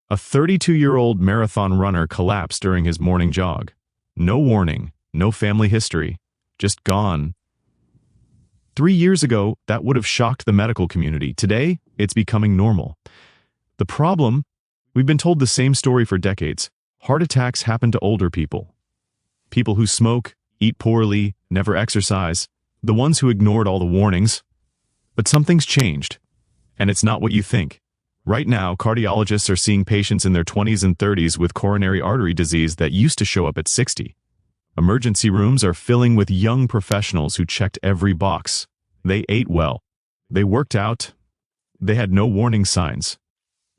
A 32-year-old marathon runner collapsed during his morning jog. No warning, no family history, just gone. 3 years ago, that would have shocked the medical community. Today, it's becoming normal. The problem? We've been told the same story for decades. Heart attacks happen to older people. People who smoke, eat poorly, never exercise. The ones who ignored all the warnings. But something's changed. And it's not what you think. Right now, cardiologists are seeing patients in their 20s and 30s with coronary artery disease that used to show up at 60. Emergency rooms are filling with young professionals who checked every box. They ate well. They worked out. They had no warning signs.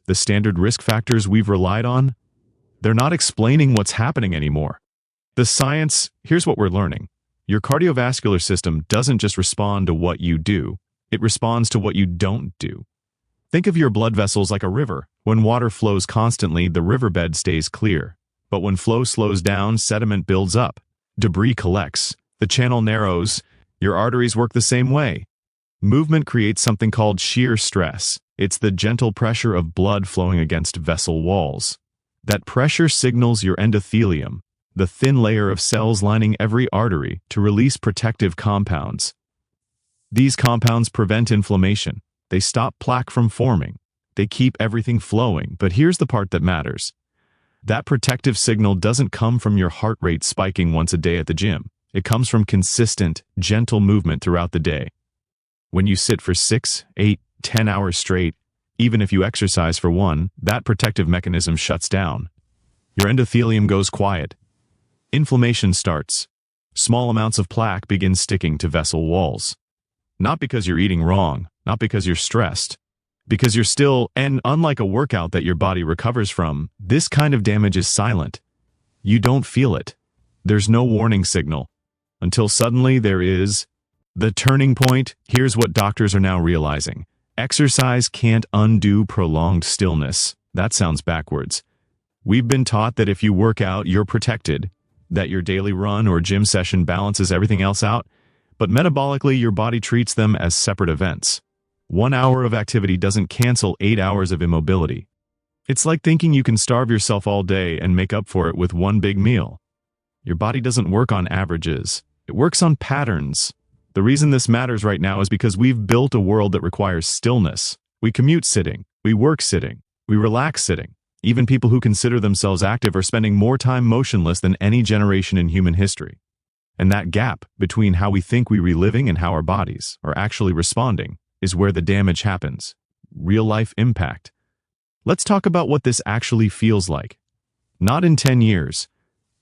The standard risk factors we've relied on, they're not explaining what's happening anymore. The science, here's what we're learning. Your cardiovascular system doesn't just respond to what you do, it responds to what you don't do. Think of your blood vessels like a river. When water flows constantly, the riverbed stays clear. But when flow slows down, sediment builds up. Debris collects. The channel narrows. Your arteries work the same way. Movement creates something called shear stress. It's the gentle pressure of blood flowing against vessel walls. That pressure signals your endothelium, the thin layer of cells lining every artery, to release protective compounds. These compounds prevent inflammation. They stop plaque from forming. They keep everything flowing. But here's the part that matters. That protective signal doesn't come from your heart rate spiking once a day at the gym. It comes from consistent, gentle movement throughout the day. When you sit for 6, 8, 10 hours straight, even if you exercise for 1, that protective mechanism shuts down. Your endothelium goes quiet. Inflammation starts. Small amounts of plaque begin sticking to vessel walls. Not because you're eating wrong, not because you're stressed, because you're still, and unlike a workout that your body recovers from, this kind of damage is silent. You don't feel it. There's no warning signal. Until suddenly there is. The turning point, here's what doctors are now realizing. Exercise can't undo prolonged stillness. That sounds backwards. We've been taught that if you work out, you're protected, that your daily run or gym session balances everything else out, but metabolically your body treats them as separate events. 1 hour of activity doesn't cancel 8 hours of immobility. It's like thinking you can starve yourself all day and make up for it with one big meal. Your body doesn't work on averages. It works on patterns. The reason this matters right now is because we've built a world that requires stillness. We commute sitting. We work sitting. We relax sitting. Even people who consider themselves active are spending more time motionless than any generation in human history. And that gap between how we think we're reliving and how our bodies are actually responding is where the damage happens. Real-life impact. Let's talk about what this actually feels like. Not in 10 years.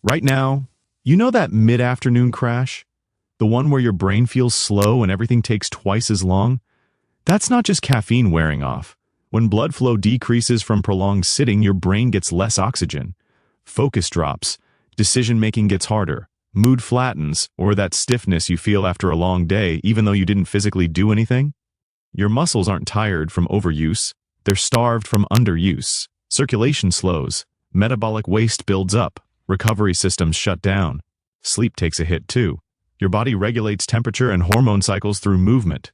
Right now, you know that mid-afternoon crash? The one where your brain feels slow and everything takes twice as long? That's not just caffeine wearing off. When blood flow decreases from prolonged sitting, your brain gets less oxygen. Focus drops. Decision-making gets harder. Mood flattens, or that stiffness you feel after a long day, even though you didn't physically do anything. Your muscles aren't tired from overuse. They're starved from underuse. Circulation slows. Metabolic waste builds up. Recovery systems shut down. Sleep takes a hit too. Your body regulates temperature and hormone cycles through movement.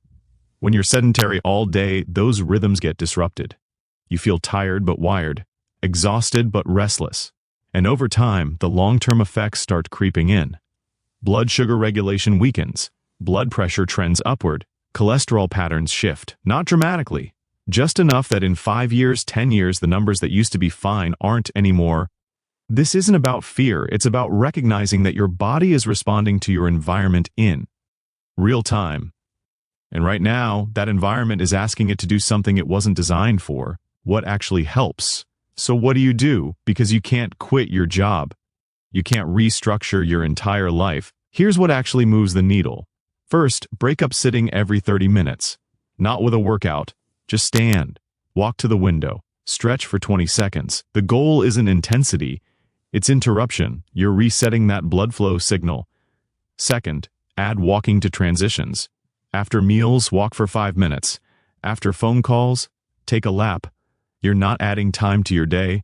When you're sedentary all day, those rhythms get disrupted. You feel tired but wired, exhausted but restless. And over time, the long-term effects start creeping in. Blood sugar regulation weakens. Blood pressure trends upward. Cholesterol patterns shift. Not dramatically. Just enough that in 5 years, 10 years, the numbers that used to be fine aren't anymore. This isn't about fear. It's about recognizing that your body is responding to your environment in real time. And right now, that environment is asking it to do something it wasn't designed for. What actually helps? So what do? Because you can't quit your job. You can't restructure your entire life. Here's what actually moves the needle. First, break up sitting every 30 minutes. Not with a workout. Just stand. Walk to the window. Stretch for 20 seconds. The goal isn't intensity. It's interruption. You're resetting that blood flow signal. Second, add walking to transitions. After meals, walk for 5 minutes. After phone calls, take a lap. You're not adding time to your day.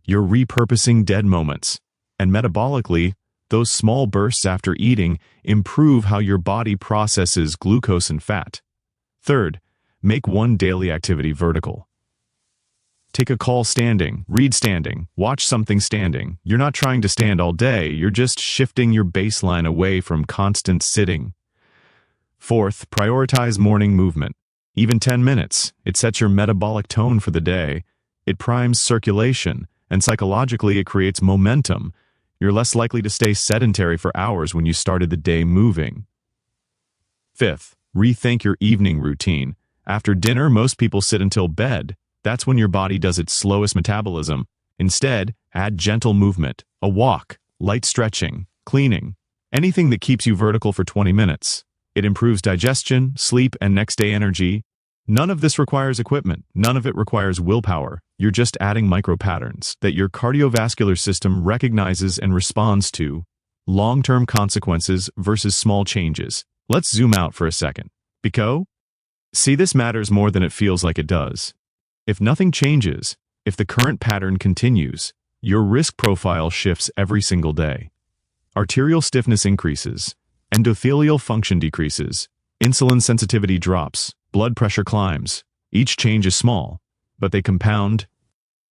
You're repurposing dead moments. And metabolically, those small bursts after eating improve how your body processes glucose and fat. Third, make one daily activity vertical. Take a call standing, read standing, watch something standing. You're not trying to stand all day, you're just shifting your baseline away from constant sitting. Fourth, prioritize morning movement. Even 10 minutes. It sets your metabolic tone for the day. It primes circulation, and psychologically it creates momentum. You're less likely to stay sedentary for hours when you started the day moving. Fifth, rethink your evening routine. After dinner, most people sit until bed. That's when your body does its slowest metabolism. Instead, add gentle movement, a walk, light stretching, cleaning, anything that keeps you vertical for 20 minutes. It improves digestion, sleep, and next-day energy. None of this requires equipment. None of it requires willpower. You're just adding micro-patterns that your cardiovascular system recognizes and responds to. Long-term consequences versus small changes. Let's zoom out for a second. Because, see, this matters more than it feels like it does. If nothing changes, if the current pattern continues, your risk profile shifts every single day. Arterial stiffness increases. Endothelial function decreases. Insulin sensitivity drops. Blood pressure climbs. Each change is small, but they compound.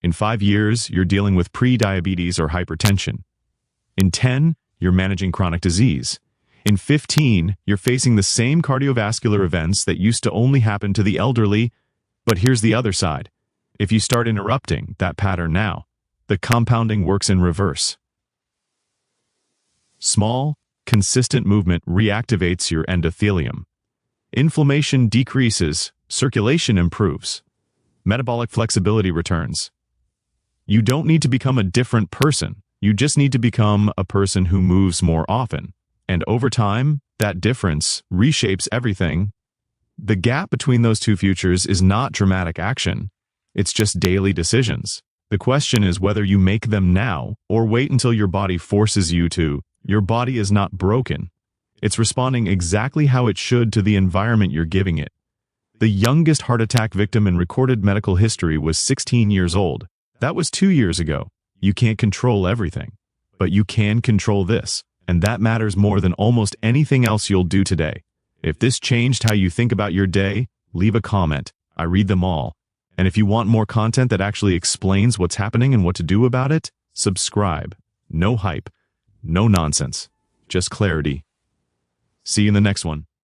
In 5 years, you're dealing with pre-diabetes or hypertension. In 10, you're managing chronic disease. In 15, you're facing the same cardiovascular events that used to only happen to the elderly. But here's the other side. If you start interrupting that pattern now, the compounding works in reverse. Small, consistent movement reactivates your endothelium. Inflammation decreases, circulation improves. Metabolic flexibility returns. You don't need to become a different person. You just need to become a person who moves more often. And over time, that difference reshapes everything. The gap between those two futures is not dramatic action. It's just daily decisions. The question is whether you make them now or wait until your body forces you to. Your body is not broken. It's responding exactly how it should to the environment you're giving it. The youngest heart attack victim in recorded medical history was 16 years old. That was 2 years ago. You can't control everything, but you can control this, and that matters more than almost anything else you'll do today. If this changed how you think about your day, leave a comment. I read them all. And if you want more content that actually explains what's happening and what to do about it, subscribe. No hype, no nonsense, just clarity. See you in the next one.